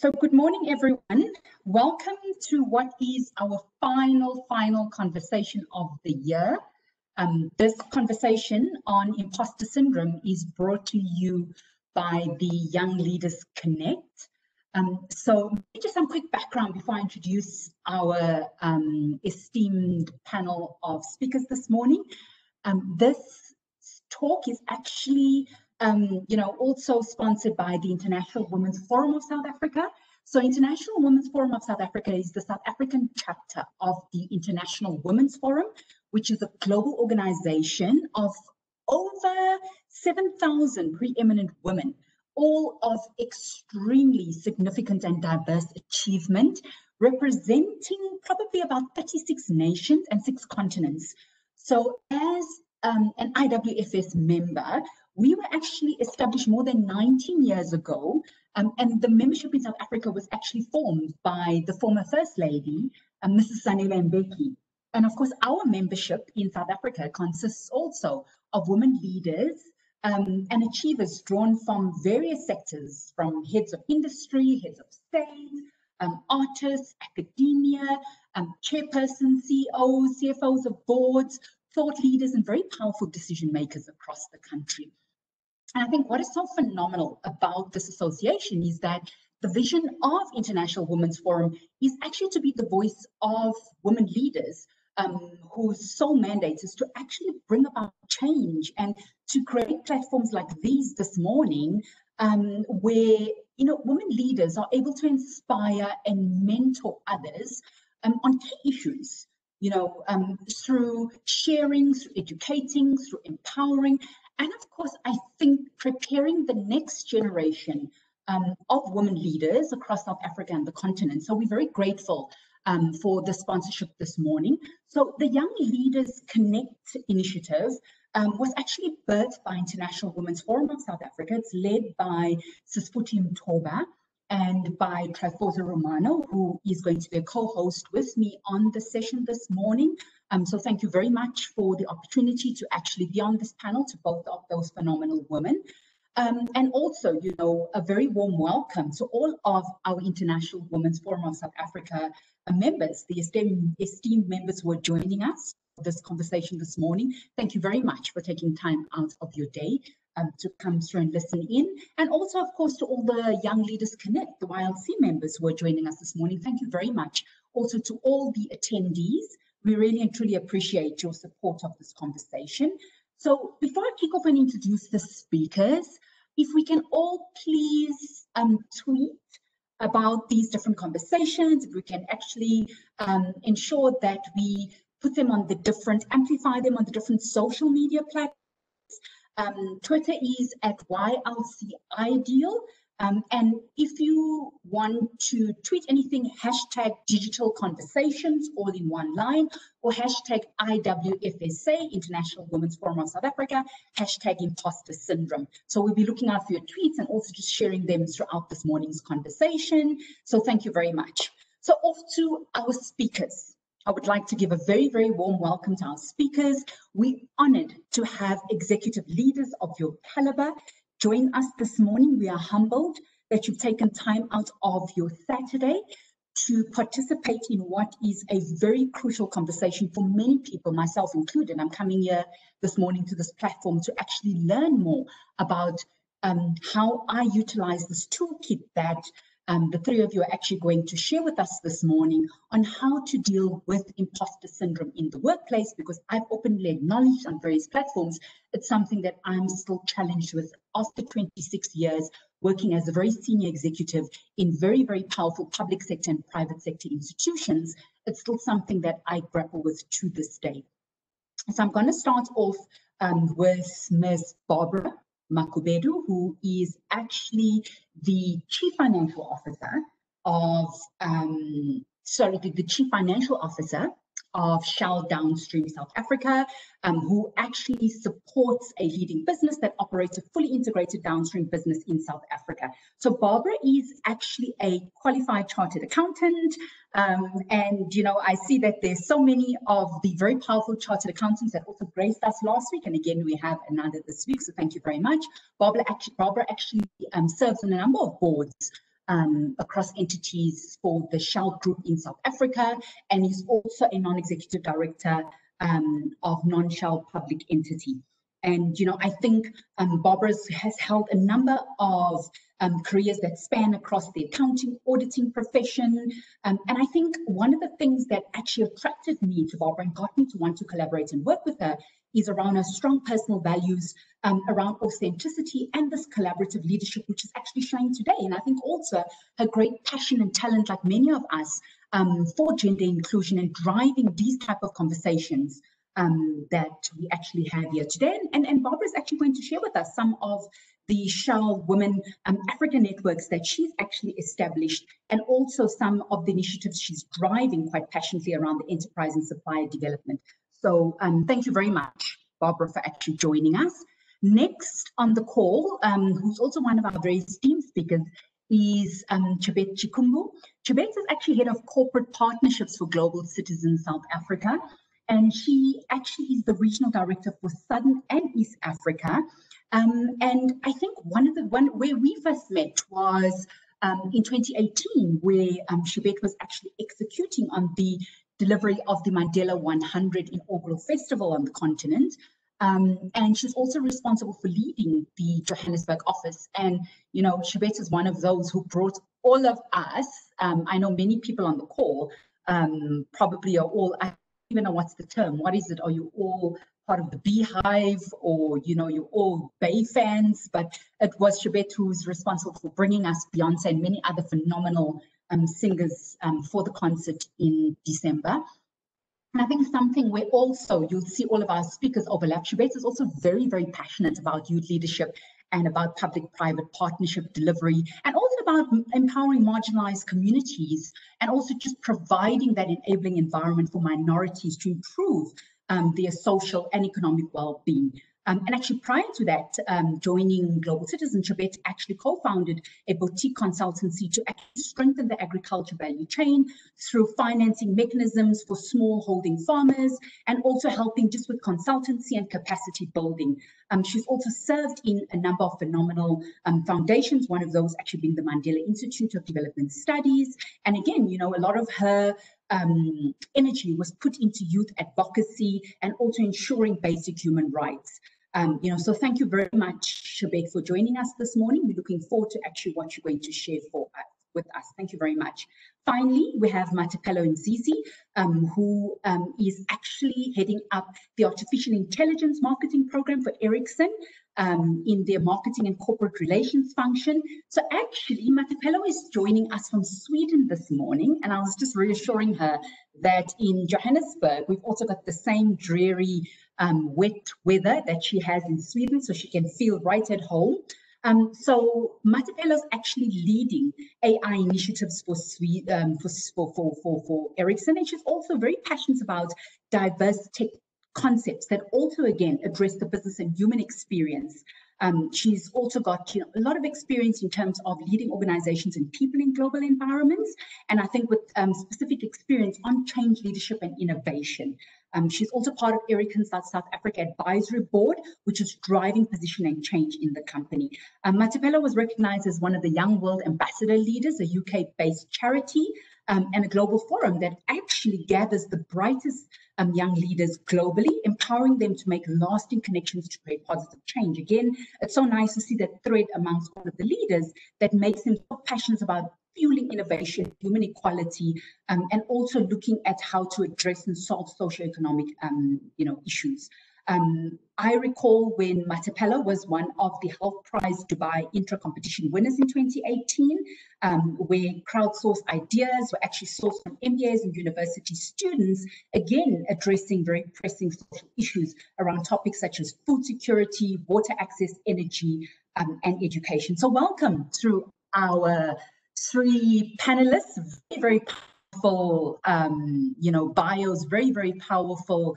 So good morning, everyone. Welcome to what is our final conversation of the year. This conversation on imposter syndrome is brought to you by the Young Leaders Connect. So just some quick background before I introduce our esteemed panel of speakers this morning. This talk is actually also sponsored by the International Women's Forum of South Africa. So International Women's Forum of South Africa is the South African chapter of the International Women's Forum, which is a global organization of over 7,000 preeminent women, all of extremely significant and diverse achievement, representing probably about 36 nations and 6 continents. So as an IWFS member, we were actually established more than 19 years ago, and the membership in South Africa was actually formed by the former First Lady, Mrs. Zanele Mbeki. And of course, our membership in South Africa consists also of women leaders and achievers drawn from various sectors, from heads of industry, heads of state, artists, academia, chairpersons, CEOs, CFOs of boards, thought leaders, and very powerful decision makers across the country. And I think what is so phenomenal about this association is that the vision of International Women's Forum is actually to be the voice of women leaders whose sole mandate is to actually bring about change and to create platforms like these this morning where women leaders are able to inspire and mentor others on key issues, through sharing, through educating, through empowering, and of course, I think preparing the next generation of women leaders across South Africa and the continent. So we're very grateful for the sponsorship this morning. So the Young Leaders Connect initiative was actually birthed by International Women's Forum of South Africa. It's led by Sisfuthi Mtoba and by Tryphosa Ramano, who is going to be a co-host with me on the session this morning. So thank you very much for the opportunity to actually be on this panel to both of those phenomenal women. And also, a very warm welcome to all of our International Women's Forum of South Africa members, the esteemed members who are joining us for this conversation this morning. Thank you very much for taking time out of your day to come through and listen in. And also, of course, to all the Young Leaders Connect, the YLC members who are joining us this morning. Thank you very much. Also to all the attendees, we really and truly appreciate your support of this conversation. So before I kick off and introduce the speakers, if we can all please tweet about these different conversations, if we can actually ensure that we put them on the different, amplify them on the different social media platforms. Twitter is at YLC-IDEAL. And if you want to tweet anything, hashtag digital conversations, all in one line, or hashtag IWFSA, International Women's Forum of South Africa, hashtag imposter syndrome. So we'll be looking out for your tweets and also just sharing them throughout this morning's conversation. So thank you very much. So off to our speakers. I would like to give a very, very warm welcome to our speakers. We're honored to have executive leaders of your caliber join us this morning. We are humbled that you've taken time out of your Saturday to participate in what is a very crucial conversation for many people, myself included. I'm coming here this morning to this platform to actually learn more about how I utilize this toolkit that the three of you are actually going to share with us this morning on how to deal with imposter syndrome in the workplace, because I've openly acknowledged on various platforms, it's something that I'm still challenged with after 26 years working as a very senior executive in very, very powerful public sector and private sector institutions. It's still something that I grapple with to this day. So I'm going to start off with Ms. Barbara Makhudedu, who is actually the Chief Financial Officer of, the Chief Financial Officer of Shell Downstream South Africa, who actually supports a leading business that operates a fully integrated downstream business in South Africa. So Barbara is actually a qualified chartered accountant. And, I see that there's so many of the very powerful chartered accountants that also graced us last week. And again, we have another this week. So thank you very much. Barbara actually serves on a number of boards across entities for the Shell Group in South Africa, and he's also a non-executive director of non-Shell public entity. And, you know, I think Barbara has held a number of careers that span across the accounting, auditing profession. And I think one of the things that actually attracted me to Barbara and got me to want to collaborate and work with her is around her strong personal values, around authenticity and this collaborative leadership, which is actually showing today. And I think also her great passion and talent, like many of us, for gender inclusion and driving these type of conversations that we actually have here today. And Barbara is actually going to share with us some of the Shell Women Africa networks that she's actually established, and also some of the initiatives she's driving quite passionately around the enterprise and supplier development. So thank you very much, Barbara, for actually joining us. Next on the call, who's also one of our very esteemed speakers, is Chebet Chikumbu. Chebet is actually head of corporate partnerships for Global Citizen South Africa, and she actually is the regional director for Southern and East Africa. And I think one where we first met was in 2018, where Chebet was actually executing on the delivery of the Mandela 100 inaugural festival on the continent. And she's also responsible for leading the Johannesburg office. And, you know, Chebet is one of those who brought all of us, I know many people on the call probably are all, I don't even know what's the term, what is it? Are you all part of the beehive, or, you know, you're all Bay fans? But it was Chebet who's responsible for bringing us Beyonce and many other phenomenal singers for the concert in December. And I think something where also you'll see all of our speakers overlap. Chebet is also very, very passionate about youth leadership and about public-private partnership delivery, and also about empowering marginalized communities, and also just providing that enabling environment for minorities to improve their social and economic well-being. And actually prior to that, joining Global Citizen, Chebet actually co-founded a boutique consultancy to actually strengthen the agriculture value chain through financing mechanisms for small holding farmers, and also helping just with consultancy and capacity building. She's also served in a number of phenomenal foundations, one of those actually being the Mandela Institute of Development Studies. And again, you know, a lot of her energy was put into youth advocacy and also ensuring basic human rights. You know, so thank you very much, Chebet, for joining us this morning. We're looking forward to actually what you're going to share with us. Thank you very much. Finally, we have Mathapelo Mzizi, who is actually heading up the artificial intelligence marketing program for Ericsson in their marketing and corporate relations function. So actually, Mathapelo is joining us from Sweden this morning, and I was just reassuring her that in Johannesburg, we've also got the same dreary wet weather that she has in Sweden, so she can feel right at home. So Mathapelo's actually leading AI initiatives for Ericsson, and she's also very passionate about diverse tech concepts that also again address the business and human experience. She's also got, you know, a lot of experience in terms of leading organizations and people in global environments, and I think with specific experience on change leadership and innovation. She's also part of Ericsson's South Africa Advisory Board, which is driving position and change in the company. Mathapelo was recognized as one of the Young World Ambassador Leaders, a UK-based charity and a global forum that actually gathers the brightest young leaders globally, empowering them to make lasting connections to create positive change. Again, it's so nice to see that thread amongst all of the leaders that makes them so passionate about fueling innovation, human equality, and also looking at how to address and solve socio-economic issues. I recall when Mathapelo was one of the Health Prize Dubai intra-competition winners in 2018, where crowdsourced ideas were actually sourced from MBAs and university students, again, addressing very pressing social issues around topics such as food security, water access, energy, and education. So welcome to our three panelists, very powerful, bios, very, very powerful,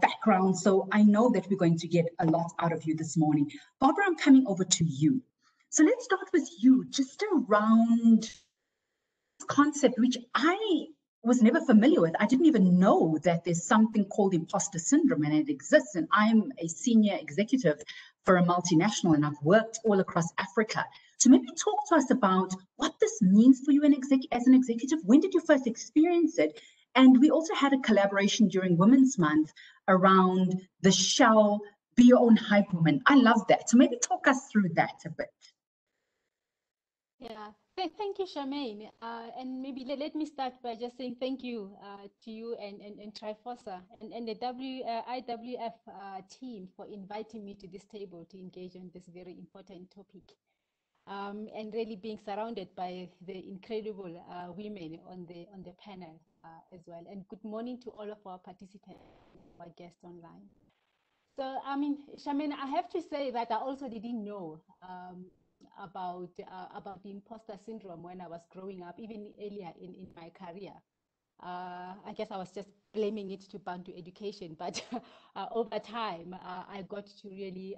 background. So I know that we're going to get a lot out of you this morning. Barbara, I'm coming over to you. So let's start with you, just around this concept, which I was never familiar with. I didn't even know that there's something called imposter syndrome and it exists. And I'm a senior executive for a multinational and I've worked all across Africa. to maybe talk to us about what this means for you as an executive. When did you first experience it? And we also had a collaboration during Women's Month around the shall be your own hype woman. I love that. So maybe talk us through that a bit. Yeah, thank you, Charmaine. And maybe let me start by just saying thank you to you and Tryphosa and the IWF team for inviting me to this table to engage on this very important topic. And really being surrounded by the incredible women on the panel as well. And good morning to all of our participants, our guests online. So, I mean, Charmaine, I have to say that I also didn't know about the imposter syndrome when I was growing up, even earlier in my career. I guess I was just blaming it to Bantu education, but over time, I got to really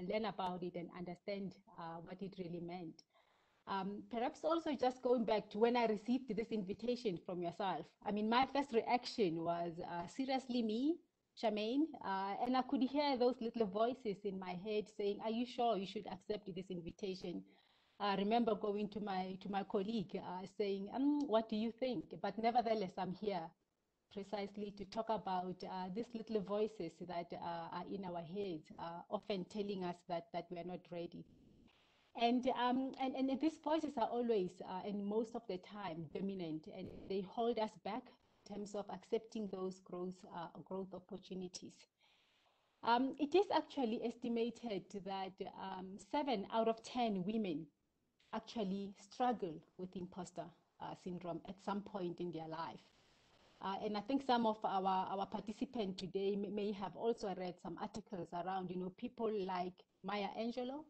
learn about it and understand what it really meant. Perhaps also just going back to when I received this invitation from yourself. I mean, my first reaction was, seriously me, Charmaine? And I could hear those little voices in my head saying, are you sure you should accept this invitation? I remember going to my colleague saying, what do you think? But nevertheless, I'm here precisely to talk about these little voices that are in our heads, often telling us that we are not ready. And these voices are always, and most of the time, dominant, and they hold us back in terms of accepting those growth opportunities. It is actually estimated that 7 out of 10 women actually struggle with imposter syndrome at some point in their life. And I think some of our participants today may have also read some articles around, people like Maya Angelou,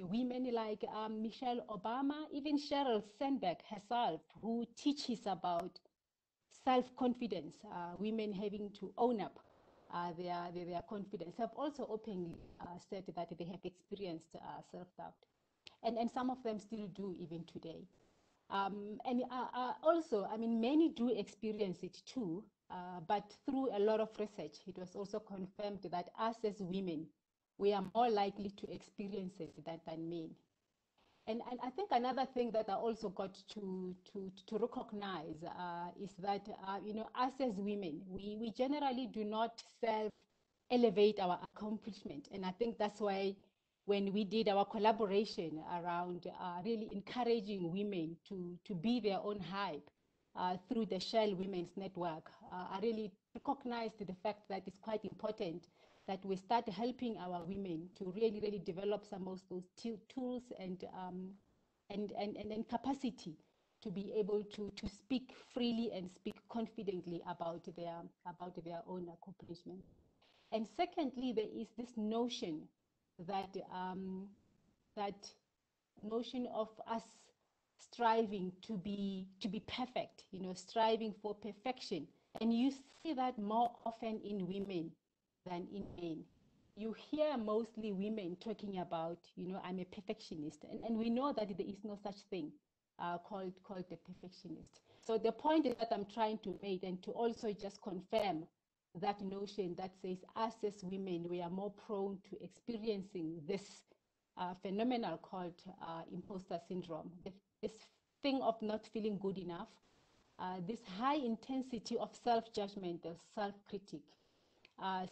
women like Michelle Obama, even Sheryl Sandberg herself, who teaches about self-confidence, women having to own up their confidence, have also openly said that they have experienced self-doubt. And some of them still do even today. And also, I mean, many do experience it too, but through a lot of research, it was also confirmed that us as women, we are more likely to experience it than men. And I think another thing that I also got to recognize is that, us as women, we generally do not self-elevate our accomplishment. And I think that's why when we did our collaboration around really encouraging women to be their own hype through the Shell Women's Network, I really recognized the fact that it's quite important that we start helping our women to really, really develop some of those tools and capacity to be able to speak freely and speak confidently about their own accomplishment. And secondly, there is this notion that notion of us striving to be perfect, striving for perfection. And you see that more often in women than in men. You hear mostly women talking about, I'm a perfectionist. And we know that there is no such thing called the perfectionist. So the point is that I'm trying to make, and to also just confirm that notion that says us as women, we are more prone to experiencing this phenomenon called imposter syndrome. This thing of not feeling good enough, this high intensity of self-judgment or self-critique,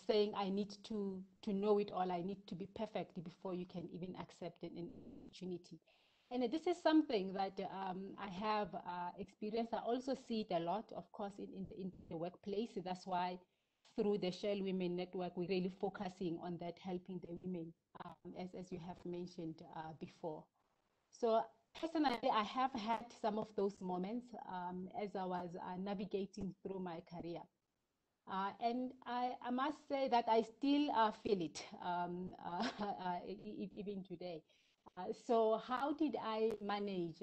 saying I need to know it all, I need to be perfect before you can even accept an opportunity. And this is something that I have experienced. I also see it a lot, of course, in the workplace. That's why through the Shell Women Network, we're really focusing on that, helping the women, as you have mentioned before. So personally, I have had some of those moments as I was navigating through my career. And I must say that I still feel it even today. So how did I manage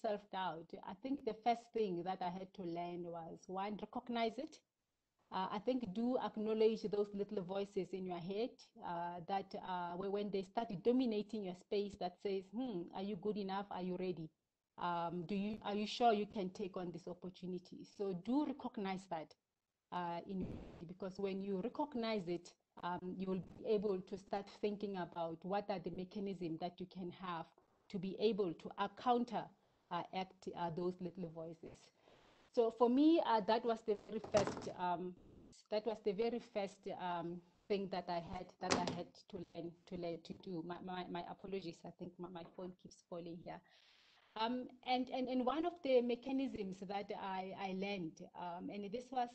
self-doubt? I think the first thing that I had to learn was, one, recognize it. I think do acknowledge those little voices in your head that when they start dominating your space, that says, are you good enough? Are you ready? Are you sure you can take on this opportunity? So do recognize that because when you recognize it, you will be able to start thinking about what are the mechanisms that you can have to be able to counteract those little voices. So for me, that was the very first. That was the very first thing that I had to learn to do. My apologies. I think my phone keeps falling here. And one of the mechanisms that I learned, and this was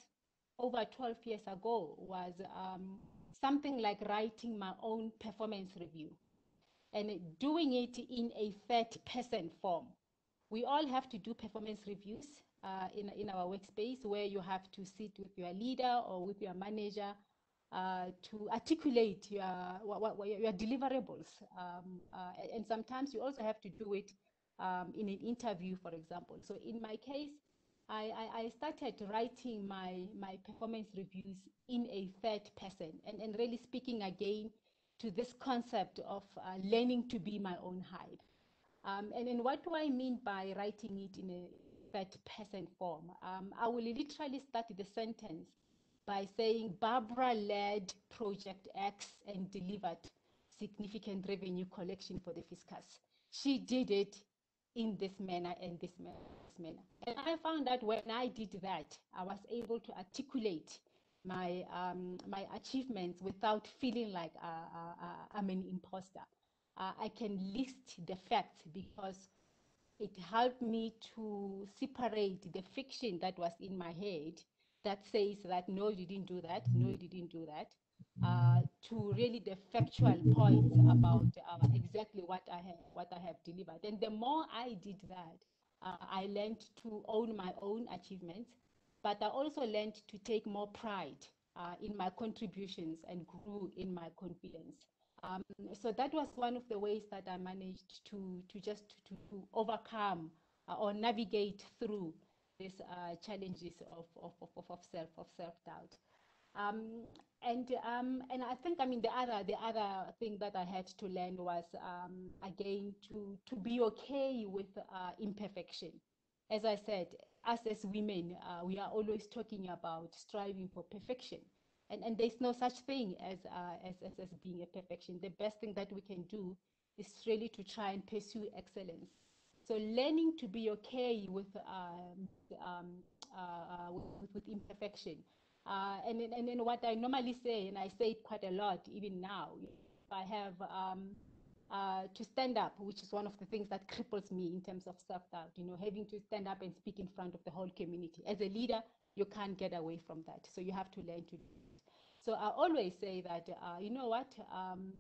over 12 years ago, was something like writing my own performance review and doing it in a third-person form. We all have to do performance reviews in our workspace, where you have to sit with your leader or with your manager to articulate your deliverables. And sometimes you also have to do it in an interview, for example. So in my case, I started writing my performance reviews in a third person, and really speaking again to this concept of learning to be my own hype. And what do I mean by writing it in a third person form? I will literally start the sentence by saying Barbara led Project X and delivered significant revenue collection for the fiscus. She did it in this manner and this manner. And I found that when I did that, I was able to articulate my my achievements without feeling like I'm an imposter. I can list the facts because it helped me to separate the fiction that was in my head that says that no, you didn't do that, no, you didn't do that, to really the factual points about exactly what I have delivered. And the more I did that, I learned to own my own achievements, but I also learned to take more pride in my contributions and grew in my confidence. So that was one of the ways that I managed to overcome or navigate through these challenges of self-doubt. And I think, I mean, the other thing that I had to learn was again to be okay with imperfection. As I said, us as women, we are always talking about striving for perfection. And there's no such thing as being a perfection. The best thing that we can do is really to try and pursue excellence. So learning to be okay with imperfection. And what I normally say, and I say it quite a lot even now, if I have to stand up, which is one of the things that cripples me in terms of self-doubt, you know, having to stand up and speak in front of the whole community. As a leader, you can't get away from that. So you have to learn to do it. So I always say that, you know what,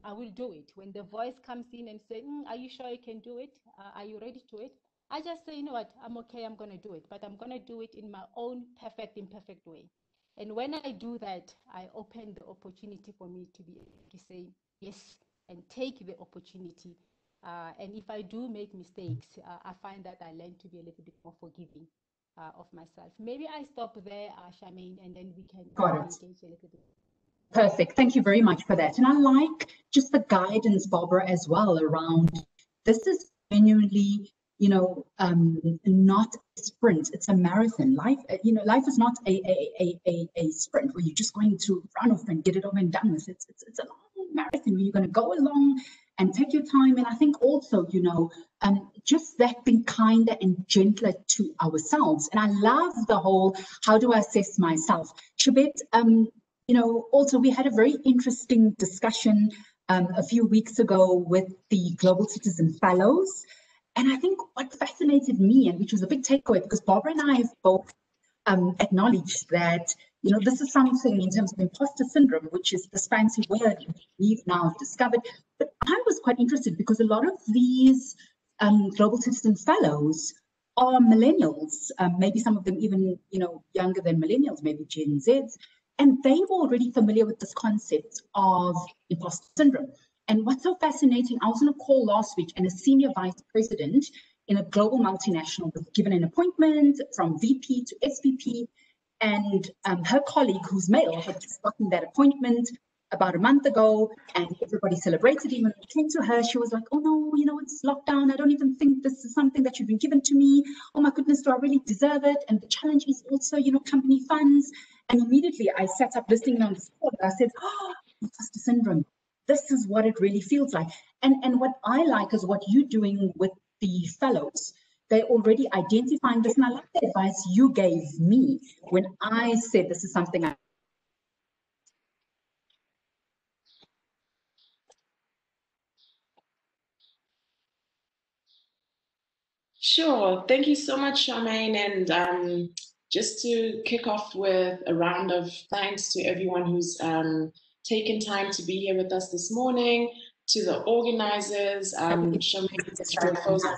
I will do it. When the voice comes in and say, are you sure you can do it? Are you ready to it? I just say, you know what, I'm okay, I'm going to do it. But I'm going to do it in my own perfect, imperfect way. And when I do that, I open the opportunity for me to be able to say yes and take the opportunity. And if I do make mistakes, I find that I learn to be a little bit more forgiving of myself. Maybe I stop there, Charmaine, and then we can engage a little bit. Perfect. Thank you very much for that. And I like just the guidance, Barbara, as well around this is genuinely, you know, not a sprint. It's a marathon. Life, you know, life is not a sprint where you're just going to run off and get it over and done with. It's a long marathon where you're going to go along and take your time. And I think also, you know, just that being kinder and gentler to ourselves. And I love the whole, how do I assess myself? Chebet, you know, also we had a very interesting discussion a few weeks ago with the Global Citizen Fellows. And I think what fascinated me, and which was a big takeaway, because Barbara and I have both acknowledged that, you know, this is something in terms of imposter syndrome, which is this fancy word we've now discovered. But I was quite interested because a lot of these Global Citizen Fellows are millennials, maybe some of them even, you know, younger than millennials, maybe Gen Zs. And they were already familiar with this concept of imposter syndrome. And what's so fascinating, I was on a call last week and a senior vice president in a global multinational was given an appointment from VP to SVP. And her colleague, who's male, had just gotten that appointment about a month ago, and everybody celebrated him. And when it came to her, she was like, oh no, you know, it's lockdown. I don't even think this is something that should be given to me. Oh my goodness, do I really deserve it? And the challenge is also, you know, company funds. And immediately I sat up listening on the spot. I said, oh, imposter syndrome. This is what it really feels like. And what I like is what you're doing with the fellows. They're already identifying this, and I like the advice you gave me when I said this is something I. Sure. Thank you so much, Charmaine. And just to kick off with a round of thanks to everyone who's taken time to be here with us this morning, to the organizers, Charmaine, Tryphosa.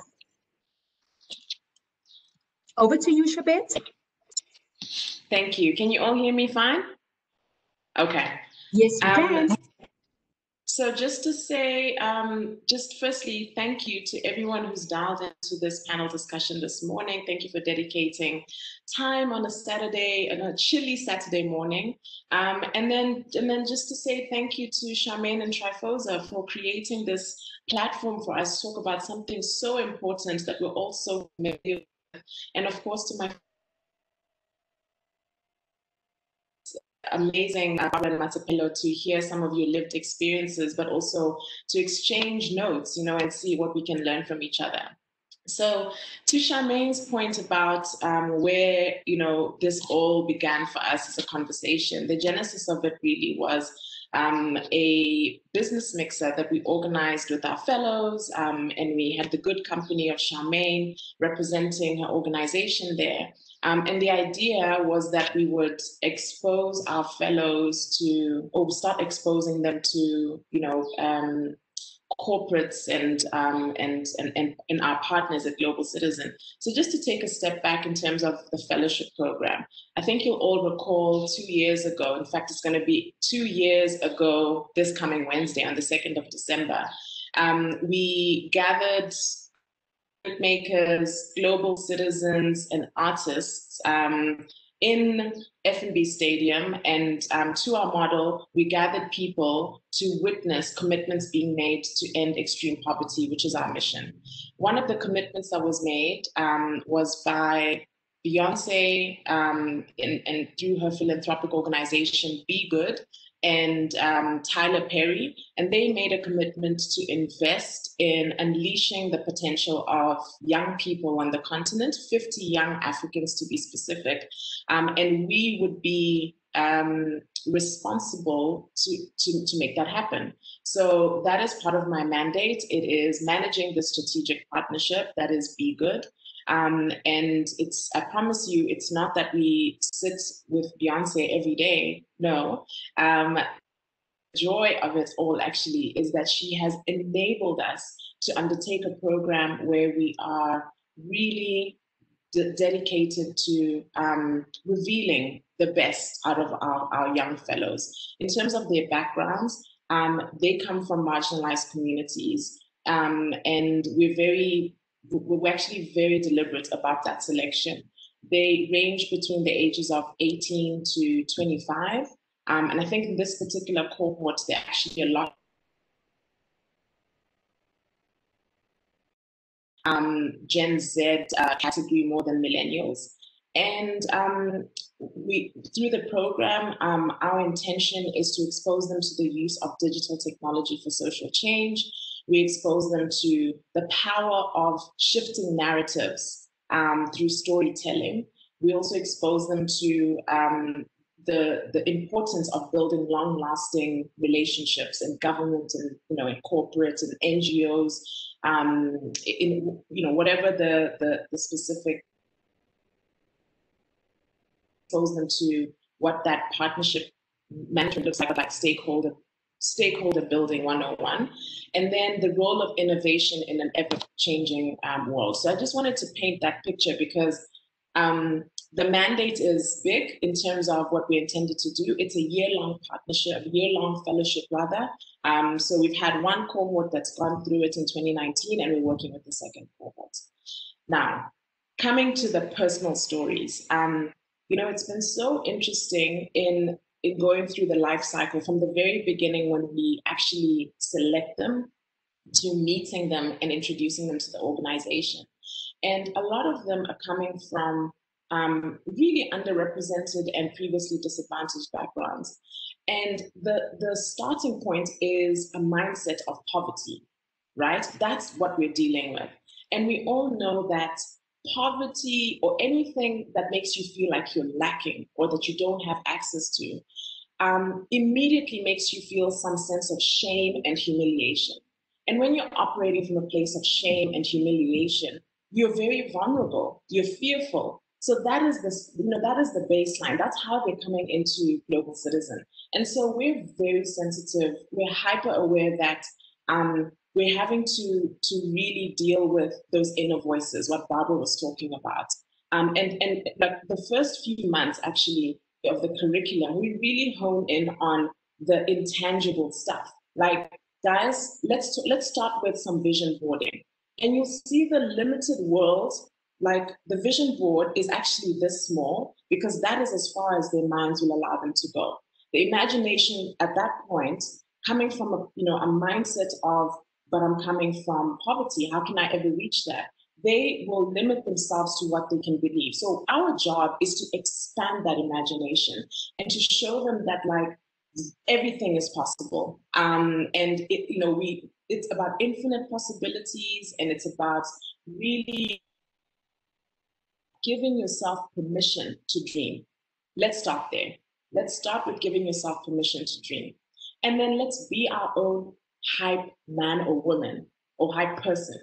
Over to you, Chebet. Thank you. Can you all hear me fine? Okay. Yes, we can. So just to say, just firstly, thank you to everyone who's dialed into this panel discussion this morning. Thank you for dedicating time on a Saturday, on a chilly Saturday morning. And then just to say thank you to Charmaine and Tryphosa for creating this platform for us to talk about something so important that we're all so familiar with. And of course, to my amazing Mathapelo, to hear some of your lived experiences, but also to exchange notes, and see what we can learn from each other. So to Charmaine's point about where, this all began for us as a conversation, the genesis of it really was a business mixer that we organized with our fellows, and we had the good company of Charmaine representing her organization there. And the idea was that we would expose our fellows to, or start exposing them to, corporates and our partners at Global Citizen. So just to take a step back in terms of the fellowship program, I think you'll all recall 2 years ago, in fact, it's going to be 2 years ago this coming Wednesday on the 2nd of December, we gathered makers, global citizens, and artists in F&B Stadium, and to our model, we gathered people to witness commitments being made to end extreme poverty, which is our mission. One of the commitments that was made was by Beyonce and through her philanthropic organization, Be Good, and Tyler Perry, and they made a commitment to invest in unleashing the potential of young people on the continent, 50 young Africans to be specific, and we would be responsible to make that happen. So that is part of my mandate. It is managing the strategic partnership that is Be Good. And it's, I promise you, it's not that we sit with Beyonce every day. No. The joy of it all actually is that she has enabled us to undertake a program where we are really dedicated to revealing the best out of our young fellows. In terms of their backgrounds, they come from marginalized communities, and we're actually very deliberate about that selection. They range between the ages of 18 to 25. And I think in this particular cohort, they're actually a lot Gen Z category more than millennials. And through the program, our intention is to expose them to the use of digital technology for social change. We expose them to the power of shifting narratives through storytelling. We also expose them to the importance of building long-lasting relationships in government and in corporate and NGOs, in whatever the specific. Expose them to what that partnership management looks like stakeholder building 101, and then the role of innovation in an ever-changing world. So I just wanted to paint that picture because the mandate is big in terms of what we intended to do. It's a year-long partnership, year-long fellowship rather. So we've had one cohort that's gone through it in 2019, and we're working with the second cohort. Now, coming to the personal stories, it's been so interesting in going through the life cycle from the very beginning when we actually select them to meeting them and introducing them to the organization. And a lot of them are coming from really underrepresented and previously disadvantaged backgrounds. And the starting point is a mindset of poverty, right? That's what we're dealing with. And we all know that poverty or anything that makes you feel like you're lacking or that you don't have access to immediately makes you feel some sense of shame and humiliation. And when you're operating from a place of shame and humiliation, you're very vulnerable, you're fearful. So that is that is the baseline. That's how we're coming into Global Citizen. And so we're very sensitive. We're hyper aware that we're having to really deal with those inner voices, what Barbara was talking about. And like the first few months actually of the curriculum, we really hone in on the intangible stuff. Like, guys, let's start with some vision boarding. And you'll see the limited world, like the vision board is actually this small because that is as far as their minds will allow them to go. The imagination at that point, coming from a mindset of, but I'm coming from poverty, how can I ever reach that? They will limit themselves to what they can believe. So our job is to expand that imagination and to show them that like everything is possible. And it's about infinite possibilities, and it's about really giving yourself permission to dream. Let's start there. Let's start with giving yourself permission to dream. And then let's be our own hype man or woman or hype person,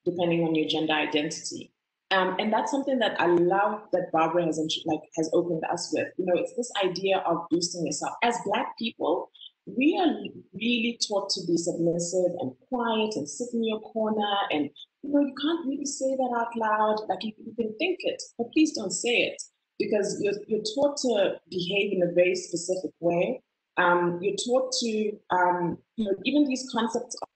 depending on your gender identity. And that's something that I love that Barbara has opened us with. It's this idea of boosting yourself. As Black people, we are really taught to be submissive and quiet and sit in your corner. And you can't really say that out loud. Like you can think it, but please don't say it, because you're taught to behave in a very specific way. You're taught to, even these concepts of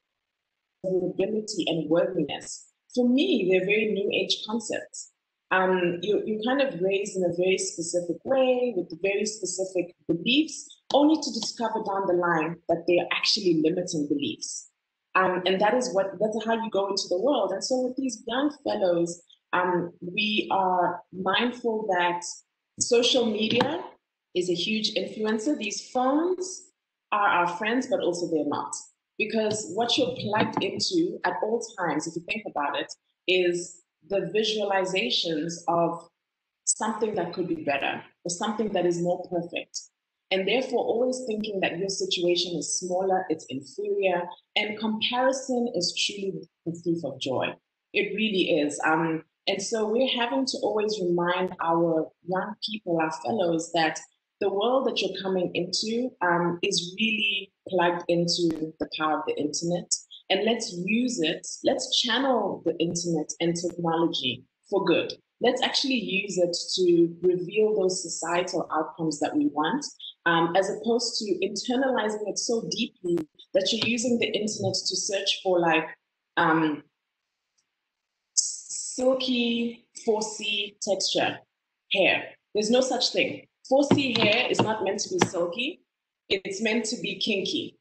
vulnerability and worthiness. For me, they're very new age concepts. You're kind of raised in a very specific way with very specific beliefs, only to discover down the line that they are actually limiting beliefs. And that's how you go into the world. And so with these young fellows, we are mindful that social media is a huge influencer. These phones are our friends, but also they're not. Because what you're plugged into at all times, if you think about it, is the visualizations of something that could be better or something that is more perfect. And therefore, always thinking that your situation is smaller, it's inferior, and comparison is truly the thief of joy. It really is. And so we're having to always remind our young people, our fellows, that the world that you're coming into is really plugged into the power of the internet. And let's use it, let's channel the internet and technology for good. Let's actually use it to reveal those societal outcomes that we want, as opposed to internalizing it so deeply that you're using the internet to search for like silky 4C texture hair. There's no such thing. 4C hair is not meant to be silky, it's meant to be kinky.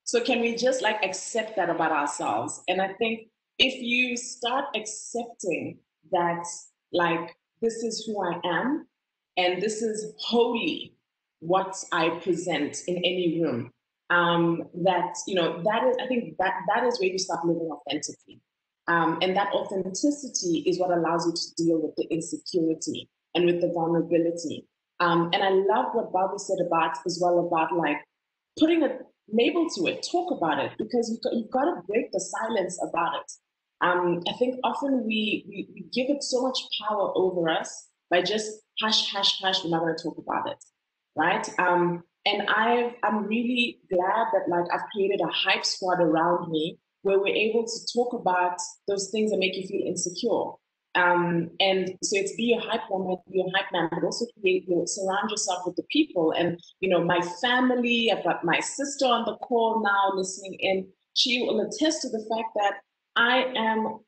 So can we just like accept that about ourselves? And I think if you start accepting that, like, this is who I am, and this is wholly what I present in any room, that is, I think that is where you start living authentically. And that authenticity is what allows you to deal with the insecurity and with the vulnerability. And I love what Barbara said about like putting a label to it, talk about it, because you've got to break the silence about it. I think often we give it so much power over us by just hush, hush, hush, we're not going to talk about it, right? And I'm really glad that like I've created a hype squad around me where we're able to talk about those things that make you feel insecure. And so it's be a hype woman, be a hype man, but also surround yourself with the people. And, my family, I've got my sister on the call now listening in. She will attest to the fact that I am,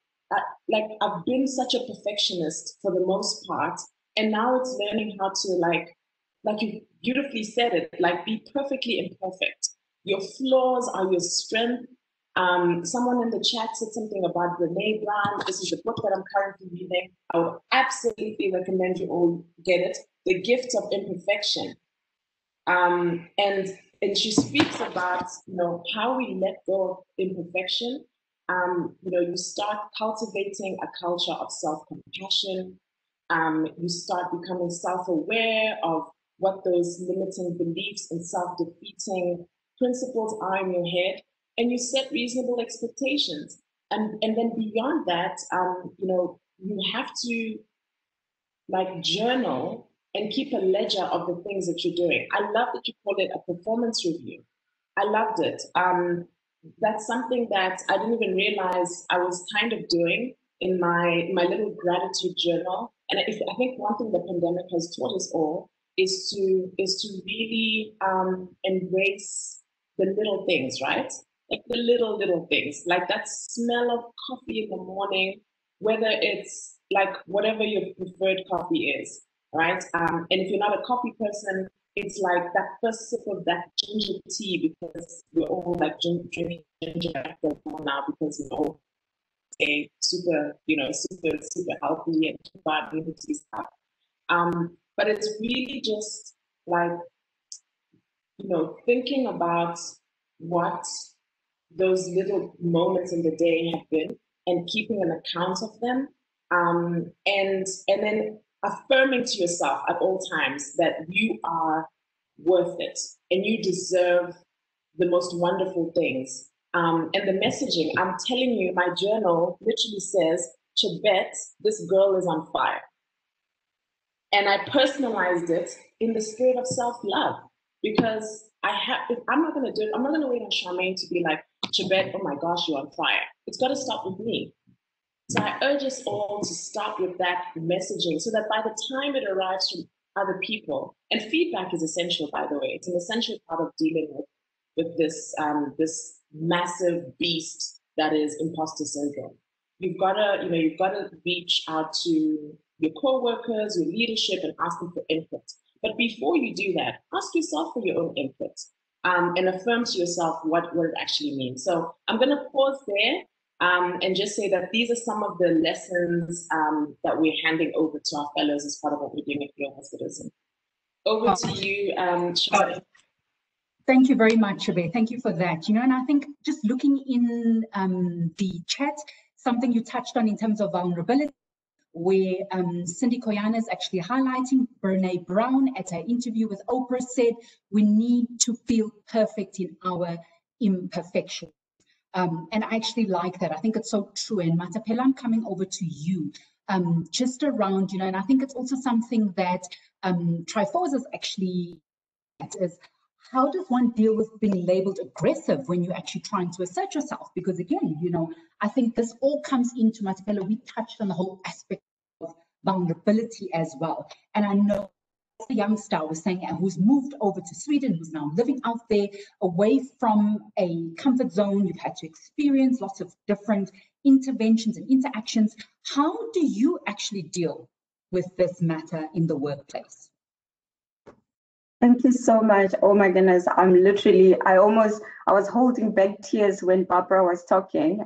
I've been such a perfectionist for the most part. And now it's learning how to like you beautifully said it, like be perfectly imperfect. Your flaws are your strength. Someone in the chat said something about Brene Brown. This is the book that I'm currently reading. I would absolutely recommend you all get it. The Gift of Imperfection. And she speaks about, how we let go of imperfection. You start cultivating a culture of self-compassion. You start becoming self-aware of what those limiting beliefs and self-defeating principles are in your head, and you set reasonable expectations. And then beyond that, you have to journal and keep a ledger of the things that you're doing. I love that you call it a performance review. I loved it. That's something that I didn't even realize I was kind of doing in my little gratitude journal. And I think one thing the pandemic has taught us all is to really embrace the little things, right? Like the little things, like that smell of coffee in the morning, whether it's like whatever your preferred coffee is, right? And if you're not a coffee person, it's like that first sip of that ginger tea, because we're all like drinking ginger now because we're all super healthy and keep our immunities up. But it's really just like, thinking about what those little moments in the day have been and keeping an account of them. And then affirming to yourself at all times that you are worth it and you deserve the most wonderful things. And the messaging, I'm telling you, my journal literally says, Chebet, this girl is on fire. And I personalized it in the spirit of self-love, because I'm not going to wait on Charmaine to be like, Chebet, oh my gosh, you're on fire. It's got to start with me. So I urge us all to start with that messaging so that by the time it arrives from other people, and feedback is essential, by the way, it's an essential part of dealing with this massive beast that is imposter syndrome. You've got to reach out to your co-workers, your leadership, and ask them for input. But before you do that, ask yourself for your own input, and affirm to yourself what it actually means. So I'm going to pause there and just say that these are some of the lessons that we're handing over to our fellows as part of what we're doing at Global Citizen. Over to you, Charmaine. Thank you very much, Chebet. Thank you for that. And I think just looking in the chat, something you touched on in terms of vulnerability, where Cindy Koyana is actually highlighting Brene Brown at her interview with Oprah said, we need to feel perfect in our imperfection. And I actually like that. I think it's so true. And Mathapelo, I'm coming over to you just around, and I think it's also something that Tryphosa is actually is, how does one deal with being labeled aggressive when you're actually trying to assert yourself? Because again, I think this all comes into Mathapelo. We touched on the whole aspect of vulnerability as well. And I know the youngster I was saying, who's moved over to Sweden, who's now living out there away from a comfort zone. You've had to experience lots of different interventions and interactions. How do you actually deal with this matter in the workplace? Thank you so much. Oh my goodness, I was holding back tears when Barbara was talking,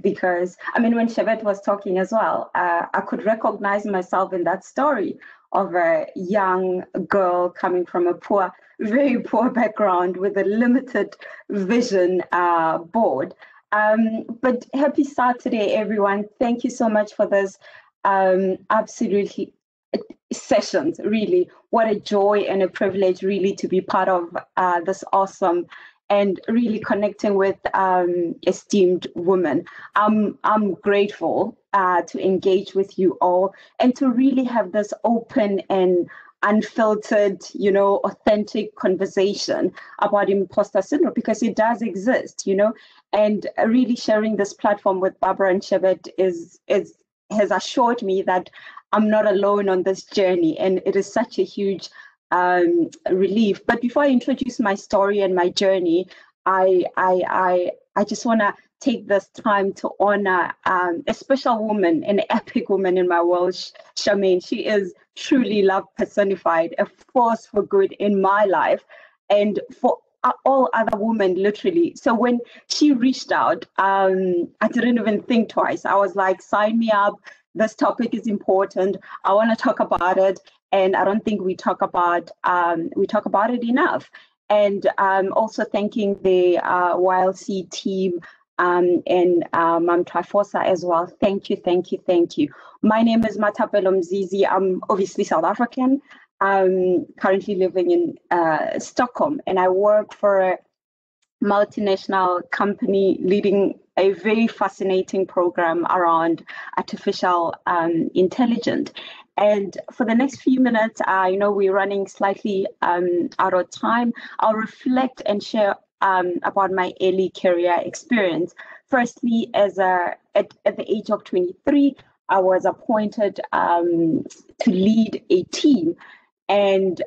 because when Chebet was talking as well, I could recognize myself in that story of a young girl coming from a very poor background with a limited vision board. But happy Saturday, everyone. Thank you so much for this absolutely sessions. Really, what a joy and a privilege really to be part of this awesome and really connecting with esteemed women. I'm grateful to engage with you all and to really have this open and unfiltered, authentic conversation about imposter syndrome, because it does exist, and really sharing this platform with Barbara and Chebet has assured me that I'm not alone on this journey, and it is such a huge relief. But before I introduce my story and my journey, I just want to take this time to honor a special woman, an epic woman in my world, Charmaine. She is truly love personified, a force for good in my life, and for all other women, literally. So when she reached out, I didn't even think twice. I was like, sign me up. This topic is important. I want to talk about it, and I don't think we talk about it enough. And also thanking the YLC team and Tryphosa as well. Thank you. My name is Mathapelo Mzizi. I'm obviously South African. I'm currently living in Stockholm, and I work for a multinational company leading a very fascinating program around artificial intelligence. And for the next few minutes, I know we're running slightly out of time. I'll reflect and share about my early career experience. Firstly, at the age of 23, I was appointed to lead a team, and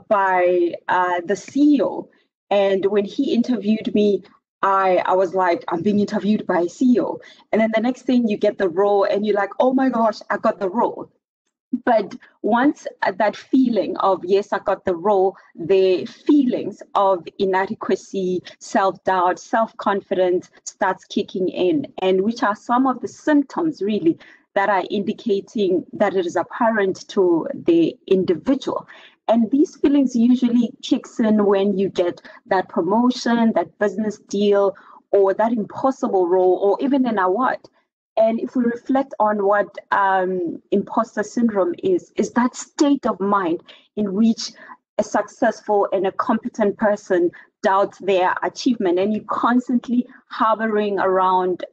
by the CEO. And when he interviewed me, I was like, I'm being interviewed by a CEO. And then the next thing, you get the role and you're like, oh my gosh, I got the role. But once that feeling of, yes, I got the role, the feelings of inadequacy, self-doubt, self-confidence starts kicking in, and which are some of the symptoms really that are indicating that it is apparent to the individual. And these feelings usually kicks in when you get that promotion, that business deal, or that impossible role, or even an award. And if we reflect on what imposter syndrome is that state of mind in which a successful and a competent person doubts their achievement, and you constantly hovering around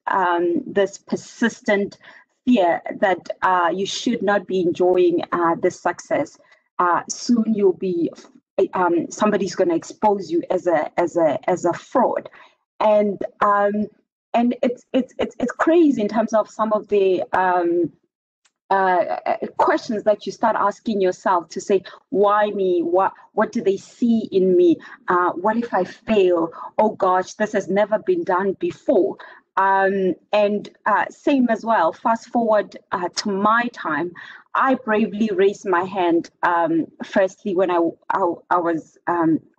this persistent fear that you should not be enjoying this success. Soon you'll be somebody's going to expose you as a fraud, and it's crazy in terms of some of the questions that you start asking yourself to say, why me? What do they see in me? What if I fail? Oh gosh, this has never been done before. And same as well, fast forward to my time, I bravely raised my hand, firstly, when I was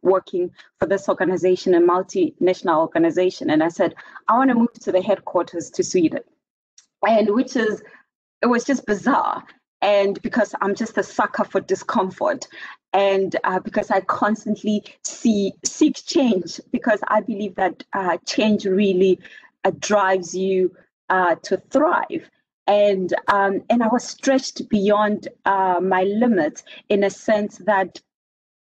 working for this organization, a multinational organization, and I said, I want to move to the headquarters to Sweden. And it was just bizarre. And because I'm just a sucker for discomfort, and because I constantly seek change, because I believe that change really drives you to thrive. And I was stretched beyond my limits, in a sense that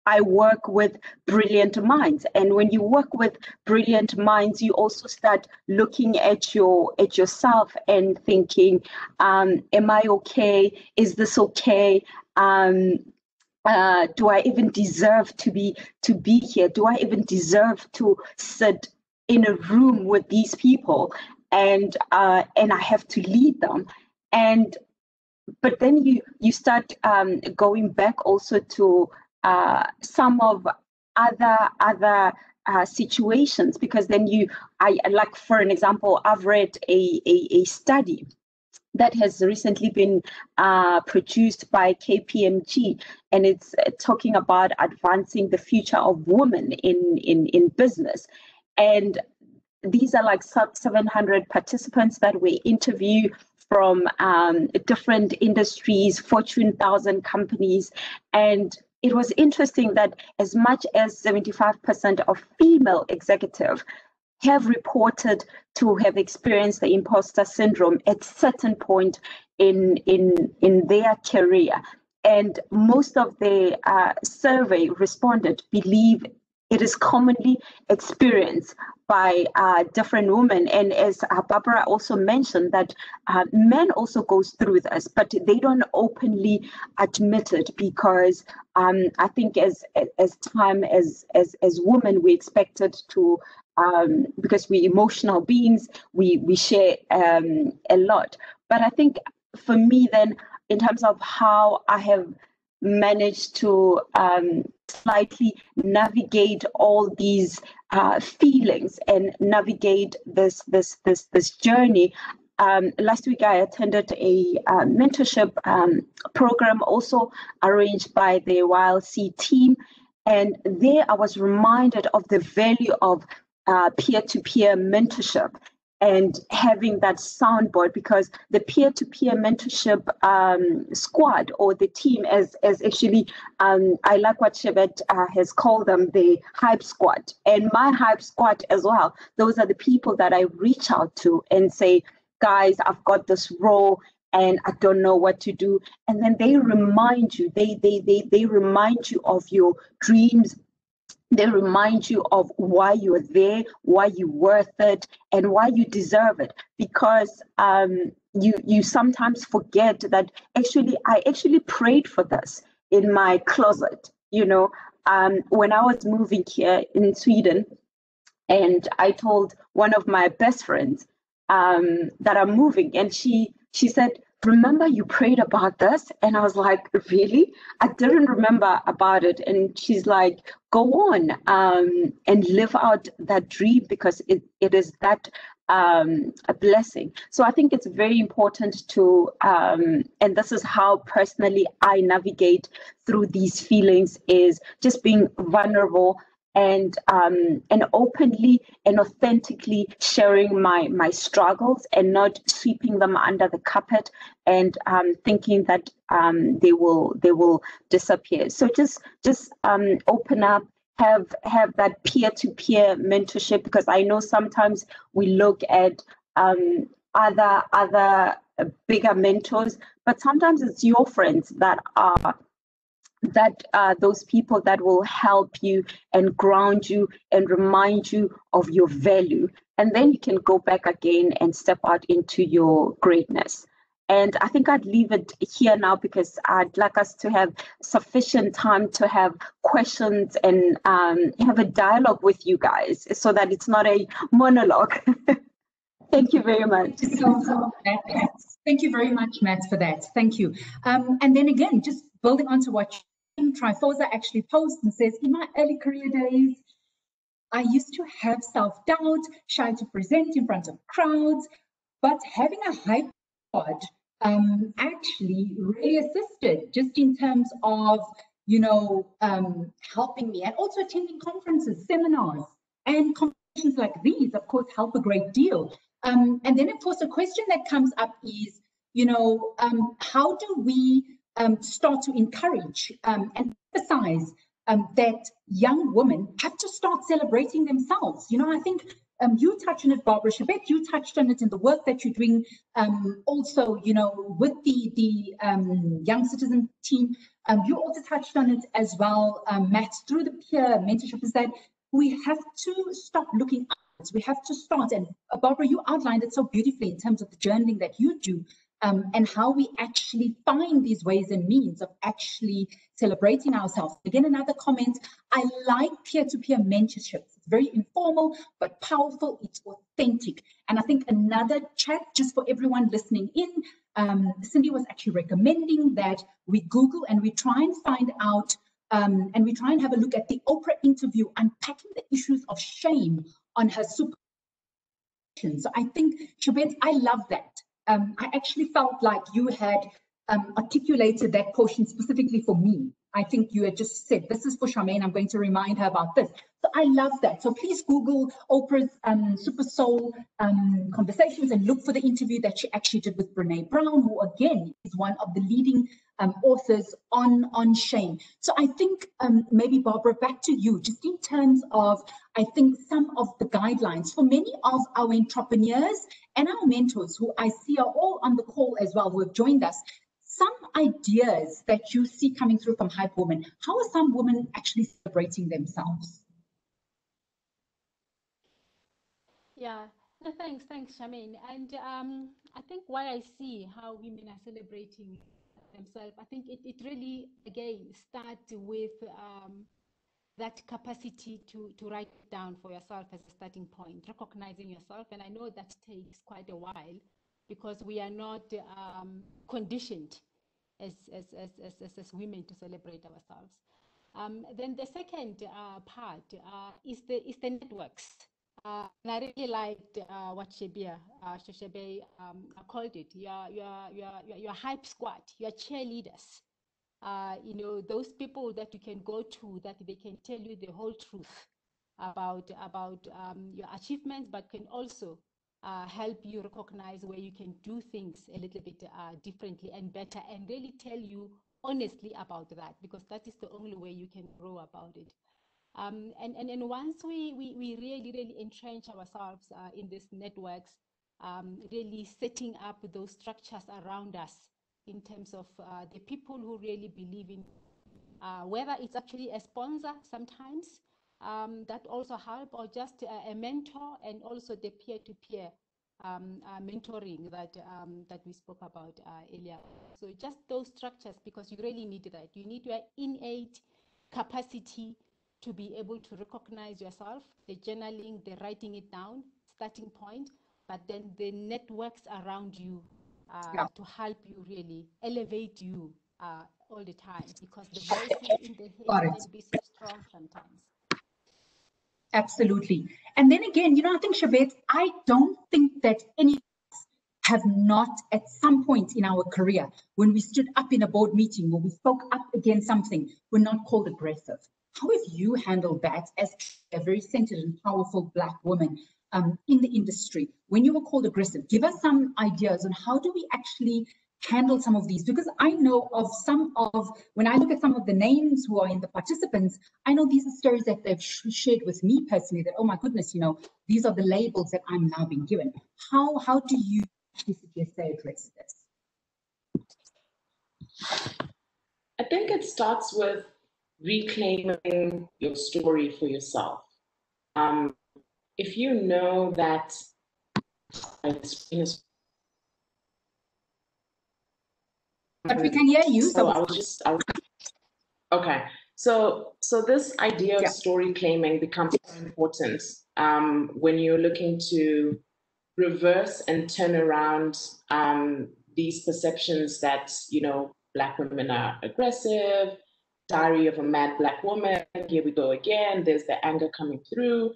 I work with brilliant minds. And when you work with brilliant minds, you also start looking at yourself and thinking, am I okay? Is this okay? Do I even deserve to be here? Do I even deserve to sit in a room with these people? And I have to lead them. But then you start going back also to some of other situations, because then like, for an example, I've read a study that has recently been produced by KPMG, and it's talking about advancing the future of women in business. And these are like 700 participants that we interview from different industries, Fortune 1000 companies. And it was interesting that as much as 75% of female executives have reported to have experienced the imposter syndrome at certain point in their career. And most of the survey respondents believe it is commonly experienced by different women. And as Barbara also mentioned, that men also goes through this, but they don't openly admit it, because I think as women, we expected to, because we're emotional beings, we share a lot. But I think for me then, in terms of how I have managed to slightly navigate all these feelings and navigate this journey. Last week I attended a mentorship program also arranged by the YLC team, And there I was reminded of the value of peer-to-peer mentorship and having that soundboard, because the peer-to-peer mentorship squad or the team as actually, I like what Chebet has called them, the hype squad. And my hype squad as well, those are the people that I reach out to and say, guys, I've got this role and I don't know what to do. And then they remind you, they remind you of your dreams. They remind you of why you're there, why you're worth it, and why you deserve it. Because you sometimes forget that I actually prayed for this in my closet. You know, when I was moving here in Sweden, and I told one of my best friends that I'm moving, and she said, remember you prayed about this? And I was like, really? I didn't remember about it. And she's like, go on and live out that dream, because it is that a blessing. So I think it's very important to, and this is how personally I navigate through these feelings, is just being vulnerable and openly and authentically sharing my struggles, and not sweeping them under the carpet and thinking that they will disappear. So just open up, have that peer-to-peer mentorship, because I know sometimes we look at other bigger mentors, but sometimes it's your friends that are those people that will help you and ground you and remind you of your value. And then you can go back again and step out into your greatness. And I think I'd leave it here now, because I'd like us to have sufficient time to have questions and have a dialogue with you guys, so that it's not a monologue. Thank you very much. Thank you very much, Matt, for that. Thank you. And then again, just building on to what Tryphosa actually posts and says, in my early career days, I used to have self-doubt, shy to present in front of crowds, but having a hype squad actually really assisted, just in terms of, you know, helping me, and also attending conferences, seminars, and conversations like these, of course, help a great deal. And then, of course, a question that comes up is, you know, how do we start to encourage and emphasize that young women have to start celebrating themselves? You know, I think you touched on it, Barbara Chebet, you touched on it in the work that you're doing also, you know, with the young citizen team. You also touched on it as well, Matt, through the peer mentorship, is that we have to stop looking out. We have to start, and Barbara, you outlined it so beautifully in terms of the journaling that you do, and how we actually find these ways and means of actually celebrating ourselves. Again, another comment, I like peer-to-peer mentorships. It's very informal, but powerful, it's authentic. And I think another chat, just for everyone listening in, Cindy was actually recommending that we Google and we try and find out, and we try and have a look at the Oprah interview, unpacking the issues of shame on her super. So I think, Chebet, I love that. I actually felt like you had articulated that portion specifically for me. I think you had just said, this is for Charmaine, I'm going to remind her about this. So I love that. So please Google Oprah's Super Soul conversations and look for the interview that she actually did with Brene Brown, who again is one of the leading authors on shame. So I think maybe, Barbara, back to you, just in terms of, I think, some of the guidelines for many of our entrepreneurs and our mentors, who I see are all on the call as well, who have joined us. Some ideas that you see coming through from Hype Women. How are some women actually celebrating themselves? Yeah, no, thanks, Charmaine. And I think why I see how women are celebrating themselves, I think it really, again, starts with that capacity to write it down for yourself as a starting point, recognizing yourself. And I know that takes quite a while, because we are not conditioned as women to celebrate ourselves. Then the second part is the networks. And I really liked what Shebet called it, your hype squad, your cheerleaders. you know, those people that you can go to, that they can tell you the whole truth about your achievements, but can also help you recognize where you can do things a little bit differently and better, and really tell you honestly about that, because that is the only way you can grow about it. And once we really entrench ourselves in these networks, really setting up those structures around us in terms of the people who really believe in, whether it's actually a sponsor sometimes, that also help, or just a mentor, and also the peer-to-peer mentoring that we spoke about earlier. So just those structures, because you really need that. You need your innate capacity to be able to recognize yourself, the journaling, the writing it down, starting point, but then the networks around you to help you really elevate you all the time, because the voices in the head can be so strong sometimes. Absolutely. And then again, you know, I think, Chebet, I don't think that any of us have not at some point in our career, when we stood up in a board meeting or we spoke up against something, we're not called aggressive. How have you handled that as a very centered and powerful Black woman in the industry? When you were called aggressive, give us some ideas on how do we actually handle some of these, because I know of some of, when I look at some of the names who are in the participants, I know these are stories that they've shared with me personally, that, oh my goodness, you know, these are the labels that I'm now being given. How do you actually suggest they address this? I think it starts with reclaiming your story for yourself. If you know that but we can hear you. So okay. So this idea of story claiming becomes very important when you're looking to reverse and turn around these perceptions that, you know, Black women are aggressive, diary of a mad Black woman, here we go again, there's the anger coming through.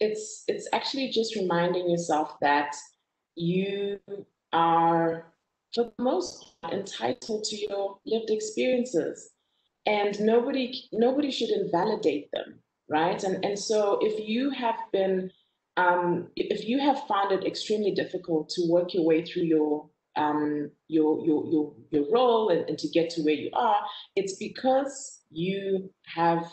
It's actually just reminding yourself that you are, for the most part, entitled to your lived experiences, and nobody should invalidate them, right? And so if you have been, if you have found it extremely difficult to work your way through your role and to get to where you are, it's because you have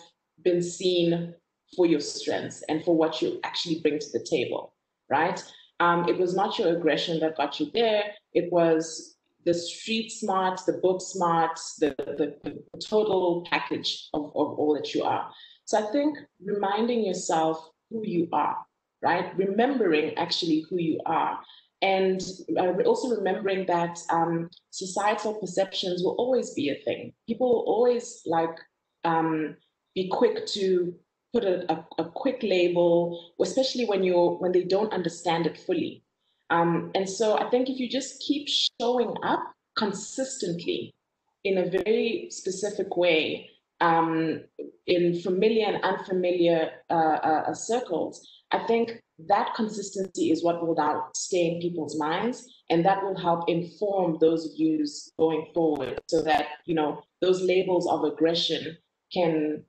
been seen for your strengths and for what you actually bring to the table, right? It was not your aggression that got you there. It was the street smarts, the book smarts, the total package of all that you are. So I think reminding yourself who you are, right? Remembering actually who you are. And also remembering that societal perceptions will always be a thing. People will always be quick to put a quick label, especially when they don't understand it fully. And so I think if you just keep showing up consistently in a very specific way, in familiar and unfamiliar circles, I think that consistency is what will now stay in people's minds, and that will help inform those views going forward, so that, you know, those labels of aggression can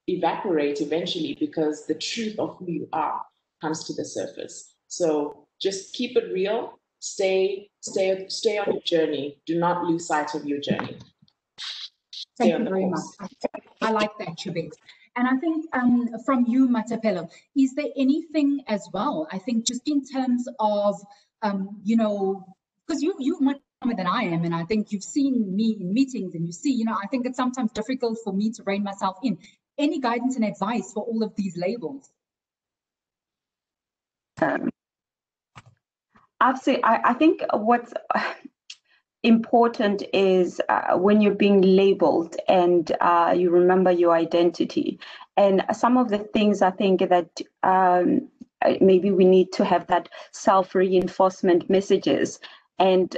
evaporate eventually, because the truth of who you are comes to the surface. So just keep it real, stay on your journey. Do not lose sight of your journey. Thank you very much. I like that, Chebet. And I think from you, Mathapelo, is there anything as well, I think just in terms of, you know, because you're much more than I am, and I think you've seen me in meetings and you see, you know, I think it's sometimes difficult for me to rein myself in. Any guidance and advice for all of these labels? Absolutely. I think what's important is when you're being labeled and you remember your identity. And some of the things I think that maybe we need to have that self-reinforcement messages, and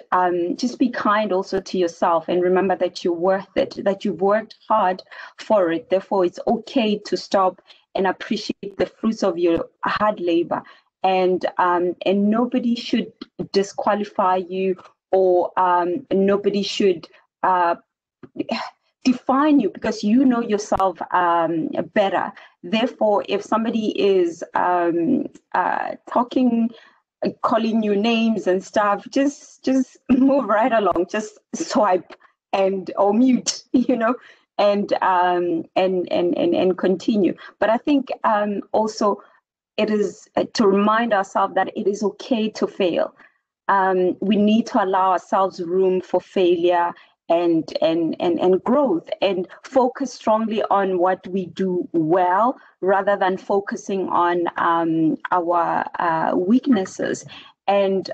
just be kind also to yourself, and remember that you're worth it, that you've worked hard for it. Therefore, it's okay to stop and appreciate the fruits of your hard labor. And nobody should disqualify you, or nobody should define you, because you know yourself better. Therefore, if somebody is talking, calling you names and stuff, just move right along, just swipe or mute, and continue. But I think also it is to remind ourselves that it is okay to fail. We need to allow ourselves room for failure and growth, and focus strongly on what we do well rather than focusing on our weaknesses. And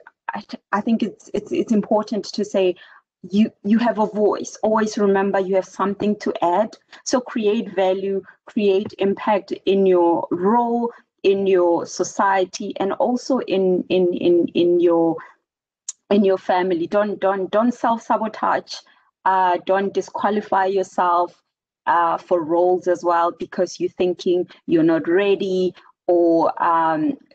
I think it's important to say, you have a voice. Always remember you have something to add. So create value, create impact in your role, in your society, and also in your family. Don't self-sabotage. Don't disqualify yourself for roles as well because you're thinking you're not ready, or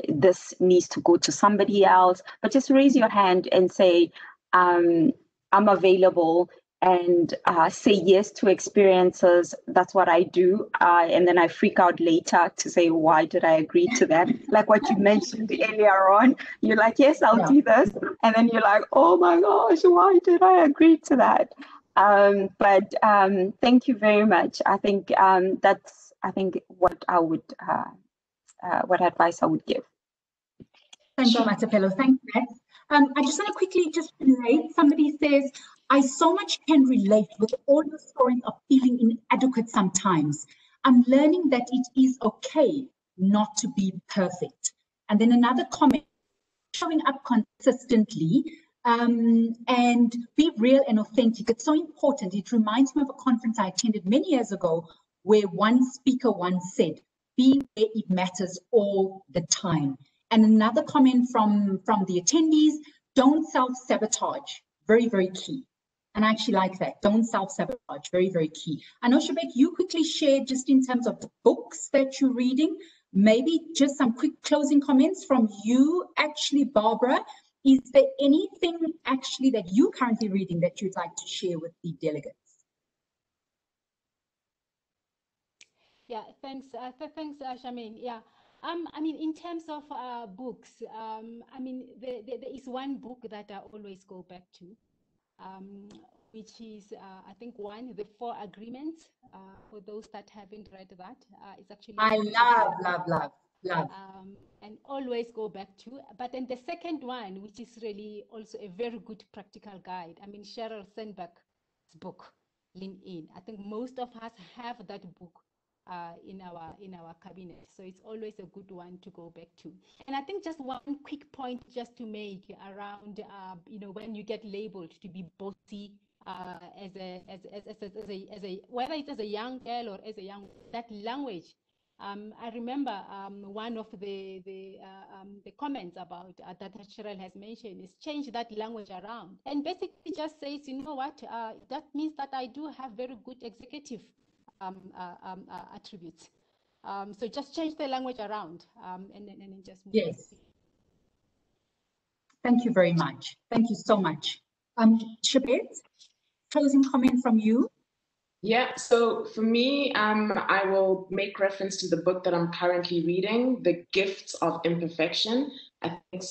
this needs to go to somebody else. But just raise your hand and say, I'm available, and say yes to experiences. That's what I do. And then I freak out later to say, why did I agree to that? Like what you mentioned earlier on, you're like, yes, I'll do this. And then you're like, oh my gosh, why did I agree to that? But thank you very much. I think that's what I would, what advice I would give. Thank you, Mathapelo. Thank you, Matt. I just want to quickly just relate. Somebody says, I so much can relate with all the stories of feeling inadequate sometimes. I'm learning that it is okay not to be perfect. And then another comment, showing up consistently and be real and authentic. It's so important. It reminds me of a conference I attended many years ago where one speaker once said, be where it matters all the time. And another comment from the attendees, don't self-sabotage. Very, very key. And I actually like that. Don't self-sabotage. Very, very key. I know, Chebet, you quickly shared just in terms of the books that you're reading, maybe just some quick closing comments from you, actually, Barbara. Is there anything actually that you're currently reading that you'd like to share with the delegates? Yeah, thanks, Charmaine. Yeah, I mean, in terms of books, I mean, there is one book that I always go back to, which is, I think, the 4 Agreements. For those that haven't read that, it's actually. I love. And always go back to. But then the second one, which is really also a very good practical guide. I mean, Sheryl Sandberg's book, Lean In. I think most of us have that book in our cabinet, so it's always a good one to go back to. And I think just one quick point just to make around when you get labeled to be bossy as a whether it's as a young girl or as a young, that language. I remember one of the comments about that Cheryl has mentioned is change that language around, and basically just says, you know what, that means that I do have very good executive attributes. So just change the language around and then just move. Yes. Thank you very much. Thank you so much. Chebet, closing comment from you. Yeah, so for me, I will make reference to the book that I'm currently reading, The Gifts of Imperfection. I think,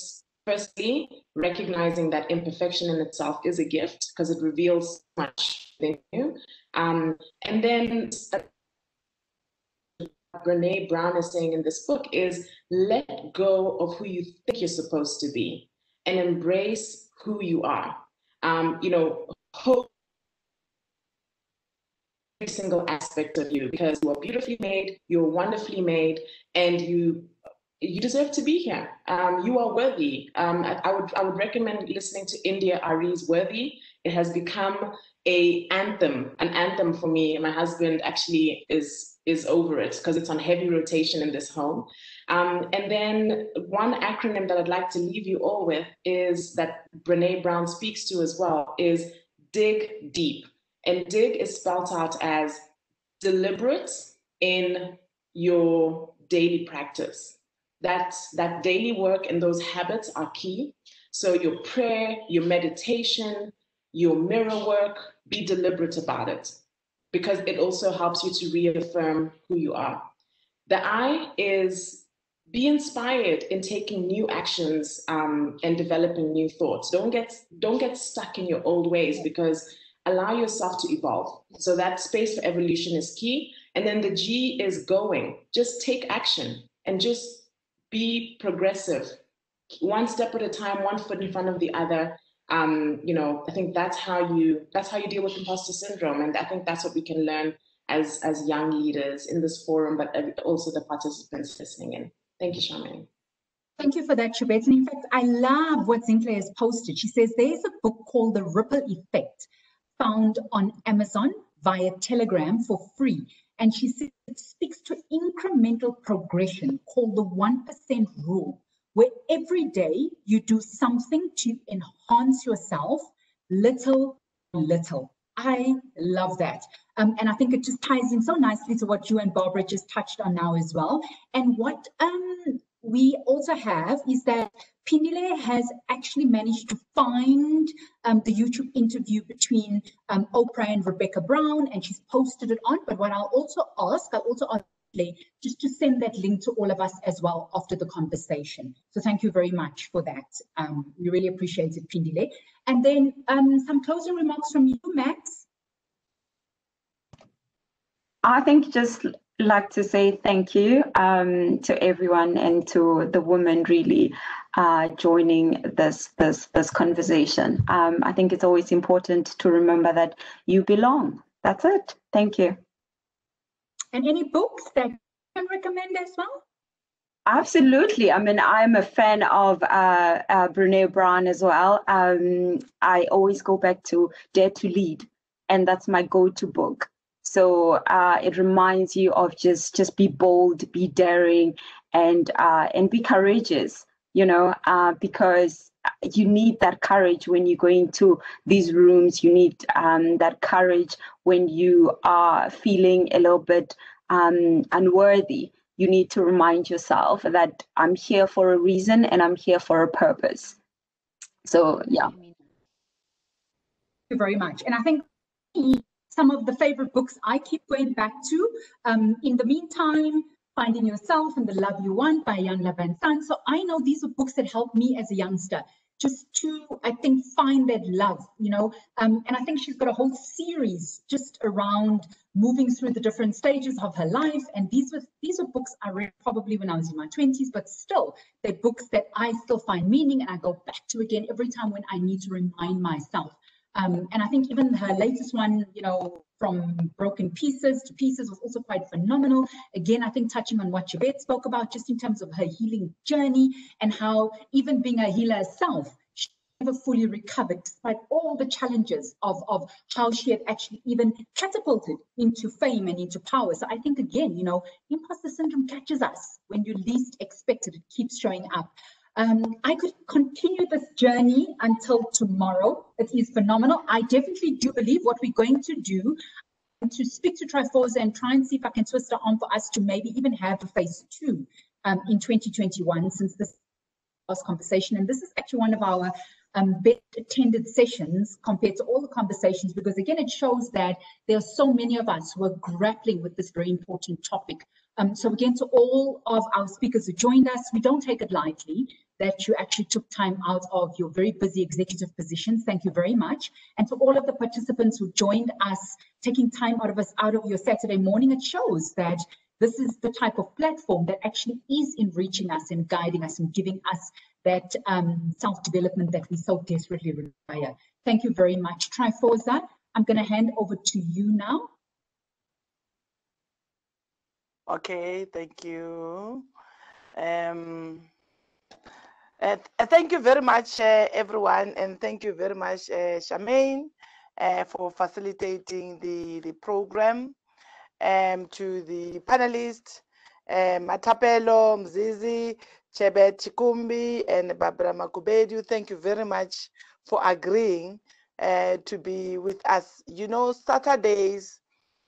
firstly, recognizing that imperfection in itself is a gift because it reveals so much within you. And then what Brene Brown is saying in this book is let go of who you think you're supposed to be and embrace who you are. Hope every single aspect of you, because you are beautifully made, you're wonderfully made, and you deserve to be here. You are worthy. I would recommend listening to India Ari's Worthy. It has become an anthem for me. My husband actually is over it because it's on heavy rotation in this home. And then one acronym that I'd like to leave you all with is that Brene Brown speaks to as well, is dig deep. And dig is spelled out as deliberate in your daily practice. That daily work and those habits are key. So your prayer, your meditation, your mirror work, be deliberate about it, because it also helps you to reaffirm who you are. The I is be inspired in taking new actions and developing new thoughts. Don't get stuck in your old ways, because allow yourself to evolve. So that space for evolution is key. And then the G is going. Just take action and just be progressive. One step at a time, one foot in front of the other. You know, I think that's how you deal with imposter syndrome. And I think that's what we can learn as young leaders in this forum, but also the participants listening in. Thank you, Charmaine. Thank you for that, Chebet. And in fact, I love what Zinhle has posted. She says there's a book called The Ripple Effect, found on Amazon via Telegram for free. And she says it speaks to incremental progression called the 1% rule, where every day you do something to enhance yourself little by little. I love that. And I think it just ties in so nicely to what you and Barbara just touched on now as well. And what we also have is that Pinile has actually managed to find the YouTube interview between Oprah and Rebecca Brown, and she's posted it on. But what I'll also ask just to send that link to all of us as well after the conversation. So thank you very much for that. We really appreciate it, Pindile. And then some closing remarks from you, Max. I think just like to say thank you to everyone and to the women really joining this conversation. I think it's always important to remember that you belong. That's it. Thank you. And any books that you can recommend as well? Absolutely. I mean, I'm a fan of Brené Brown as well. I always go back to Dare to Lead, and that's my go-to book. So it reminds you of just be bold, be daring, and be courageous, you know, because you need that courage when you go into these rooms. You need that courage when you are feeling a little bit unworthy. You need to remind yourself that I'm here for a reason and I'm here for a purpose. So, yeah. Thank you very much. And I think some of the favorite books I keep going back to, in the meantime, Finding Yourself and The Love You Want by Jan Levensan. So I know these are books that helped me as a youngster just to, I think, find that love, you know, and I think she's got a whole series just around moving through the different stages of her life. And these are books I read probably when I was in my 20s, but still, they're books that I still find meaning and I go back to again every time when I need to remind myself. And I think even her latest one, you know, From Broken Pieces to Pieces was also quite phenomenal. Again, I think touching on what Chebet spoke about, just in terms of her healing journey and how even being a healer herself, she never fully recovered despite all the challenges of how she had actually even catapulted into fame and into power. So I think, again, you know, imposter syndrome catches us when you least expect it. It keeps showing up. I could continue this journey until tomorrow. It is phenomenal. I definitely do believe what we're going to do to speak to Tryphosa and try and see if I can twist her arm for us to maybe even have a phase 2 in 2021, since this last conversation. And this is actually one of our best attended sessions compared to all the conversations, because again, it shows that there are so many of us who are grappling with this very important topic. So again, to all of our speakers who joined us, we don't take it lightly that you actually took time out of your very busy executive positions. Thank you very much. And to all of the participants who joined us, taking time out of your Saturday morning, it shows that this is the type of platform that actually is enriching us and guiding us and giving us that self-development that we so desperately require. Thank you very much. Tryphosa, I'm going to hand over to you now. Okay, thank you. Thank you very much, everyone, and thank you very much, Charmaine, for facilitating the program. To the panelists, Mathapelo Mzizi, Chebet Chikumbu, and Barbara Makhudedu, thank you very much for agreeing to be with us. You know, Saturdays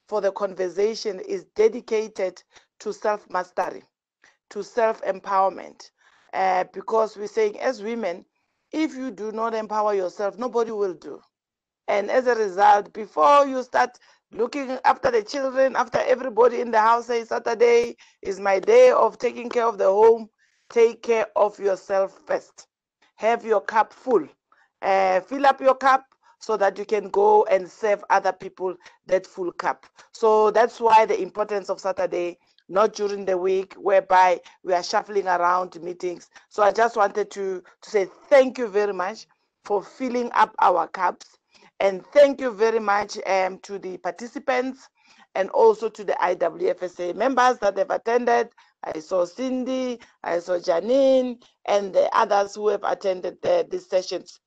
for the conversation is dedicated to self-mastery, to self-empowerment, because we're saying as women, if you do not empower yourself, nobody will do. And as a result, before you start looking after the children, after everybody in the house, say Saturday is my day of taking care of the home, take care of yourself first. Have your cup full. Fill up your cup so that you can go and serve other people that full cup. So that's why the importance of Saturday, not during the week, whereby we are shuffling around meetings. So I just wanted to say thank you very much for filling up our cups. And thank you very much to the participants and also to the IWFSA members that have attended. I saw Cindy, I saw Janine, and the others who have attended these sessions.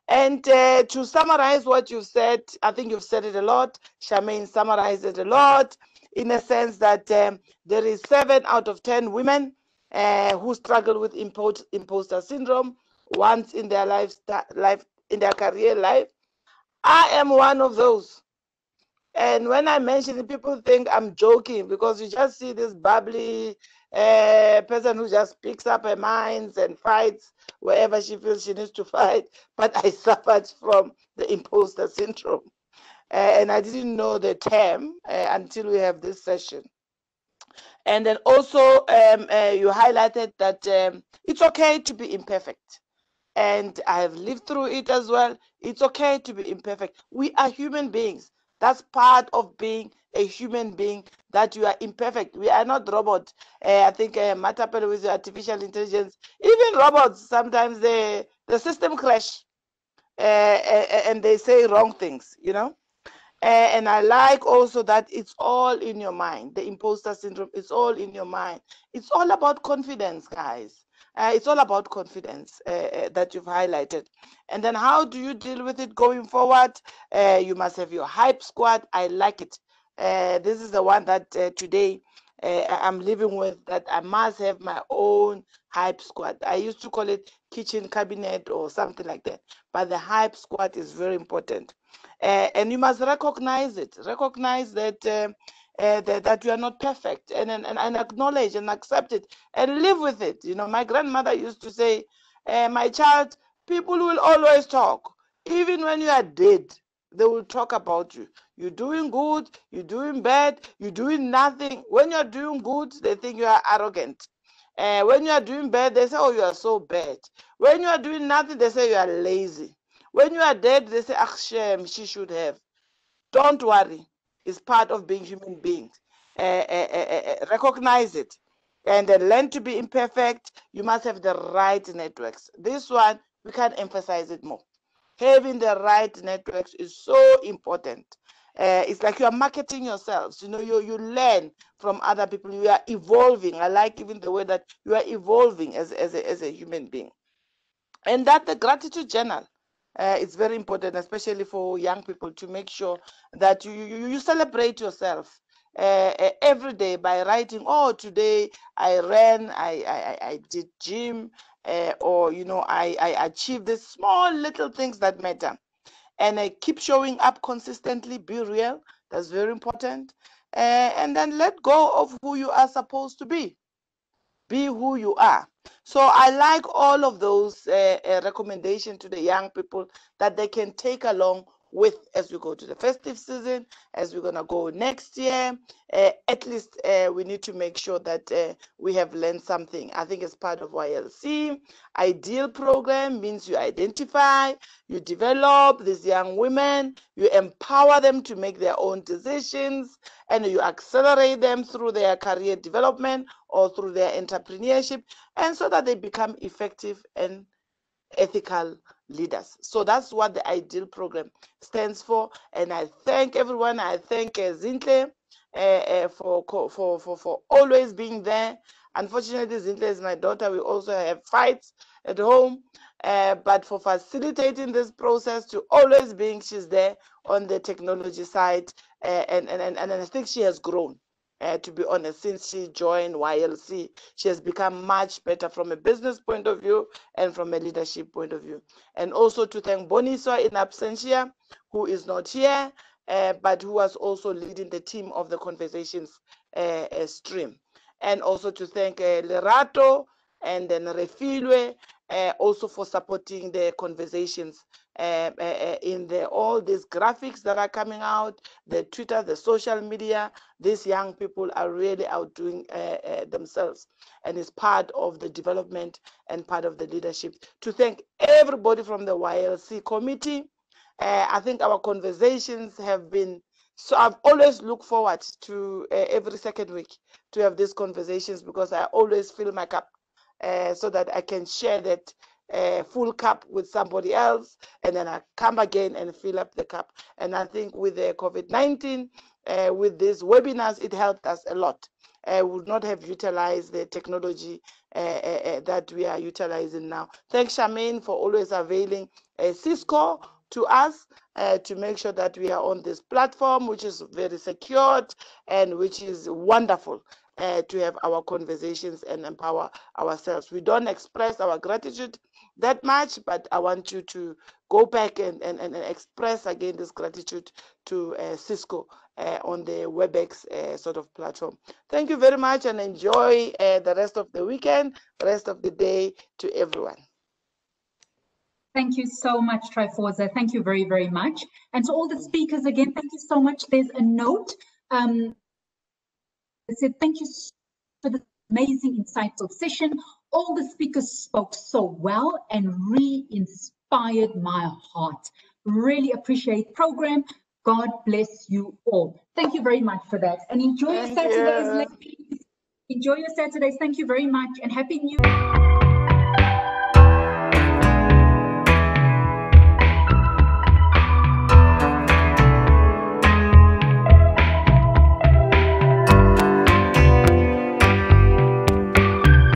And to summarize what you've said, I think you've said it a lot. Charmaine summarized it a lot, in a sense that there is 7 out of 10 women who struggle with imposter syndrome once in their in their career life. I am one of those. And when I mention it, people think I'm joking, because you just see this bubbly person who just picks up her minds and fights wherever she feels she needs to fight. But I suffered from the imposter syndrome. And I didn't know the term until we have this session. And then also you highlighted that it's okay to be imperfect. And I have lived through it as well. It's okay to be imperfect. We are human beings. That's part of being a human being, that you are imperfect. We are not robots. I think Mathapelo with artificial intelligence, even robots, sometimes the system crash and they say wrong things, you know. And I like also that it's all in your mind. The imposter syndrome, it's all in your mind. It's all about confidence, guys. It's all about confidence that you've highlighted. And then how do you deal with it going forward? You must have your hype squad. I like it. This is the one that today I'm living with, that I must have my own hype squad. I used to call it kitchen cabinet or something like that. But the hype squad is very important. And you must recognize it. Recognize that that you are not perfect, and acknowledge and accept it and live with it. You know, my grandmother used to say, my child, people will always talk. Even when you are dead, they will talk about you. You're doing good, you're doing bad, you're doing nothing. When you're doing good, they think you are arrogant. When you are doing bad, they say, oh, you are so bad. When you are doing nothing, they say you are lazy. When you are dead, they say, ah, shame, she should have. Don't worry. It's part of being human beings. Recognize it. And then learn to be imperfect. You must have the right networks. This one, we can't emphasize it more. Having the right networks is so important. It's like you are marketing yourselves. You know, you learn from other people. You are evolving. I like even the way that you are evolving as a human being. And that the gratitude journal. It's very important, especially for young people, to make sure that you celebrate yourself every day by writing, oh, today I ran, I did gym, or, you know, I achieved these small little things that matter. And keep showing up consistently, be real. That's very important. And then let go of who you are supposed to be. Be who you are. So I like all of those recommendations to the young people that they can take along with as we go to the festive season, as we're going to go next year. At least we need to make sure that we have learned something. I think it's part of YLC-IDEAL program means you identify, you develop these young women, you empower them to make their own decisions, and you accelerate them through their career development or through their entrepreneurship, and so that they become effective and ethical leaders. So that's what the IDEAL program stands for. And I thank everyone. I thank Zintle for always being there. Unfortunately, Zintle is my daughter. We also have fights at home, but for facilitating this process, to always being, she's there on the technology side, and I think she has grown. To be honest, since she joined YLC, she has become much better from a business point of view and from a leadership point of view. And also to thank Boniswa in absentia, who is not here, but who was also leading the team of the conversations stream. And also to thank Lerato and then Refilwe, also for supporting the conversations in all these graphics that are coming out, the Twitter, the social media. These young people are really outdoing themselves, and it's part of the development and part of the leadership. To thank everybody from the YLC committee. I think our conversations have been, so I've always looked forward to every second week to have these conversations, because I always fill my cup so that I can share that full cup with somebody else, and then I come again and fill up the cup. And I think with the COVID-19, with these webinars, it helped us a lot. We would not have utilized the technology that we are utilizing now. Thanks, Charmaine, for always availing Cisco to us to make sure that we are on this platform, which is very secured and which is wonderful to have our conversations and empower ourselves. We don't express our gratitude that much, but I want you to go back and express again this gratitude to Cisco on the WebEx sort of platform. Thank you very much, and enjoy the rest of the weekend, the rest of the day to everyone. Thank you so much, Tryphosa. Thank you very, very much. And to all the speakers, again, thank you so much. There's a note. It said, thank you for the amazing, insightful session. All the speakers spoke so well and re-inspired my heart. Really appreciate the program. God bless you all. Thank you very much for that. And enjoy your Saturdays, ladies. Enjoy your Saturdays. Thank you very much, and Happy New Year.